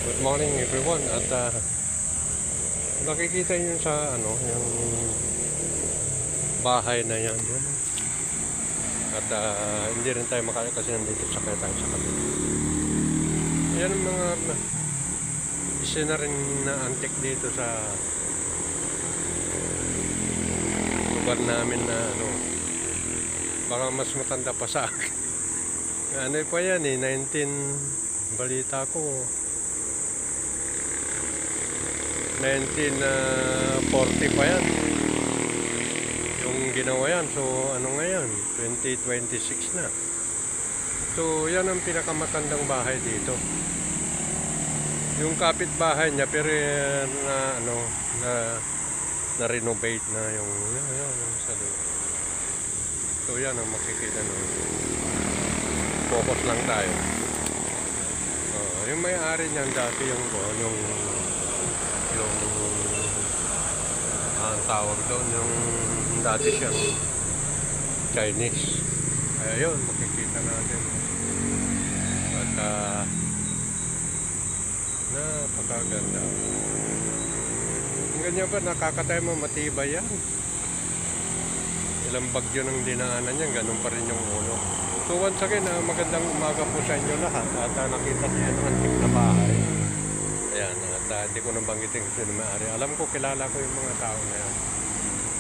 Good morning everyone at nakikita niyo sa yung bahay na yan yun. At hindi rin tayo makaya kasi nandito sakay tayo sa kabila. Yan ang mga isa na rin na antik dito sa lugar namin na baka mas matanda pa sa akin. Ano pa yan 19 balita ko 1940 pa yan yung ginawa yan. So ano ngayon 2026 na. So yan ang pinakamatandang bahay dito. Yung kapitbahay niya pero na renovate na yung sa loob. So yan ang makikita focus lang tayo. Yung may-ari niyan dati yung ang tawag doon yung dati siyang Chinese. Kaya yun makikita natin. At napakaganda. Ang ganyan ba nakakatay mo matibay yan. Ilang bagyo ng dinaanan yan, ganun pa rin yung ulo. So once again, magandang umaga po sa inyo lahat. At nakita niyo yung antik na bahay. Ayan, at hindi ko nabanggitin kung sino may-ari. Alam ko, kilala ko yung mga tao na yan.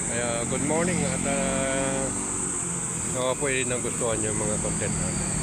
Kaya good morning at po nagustuhan niyo yung mga content natin.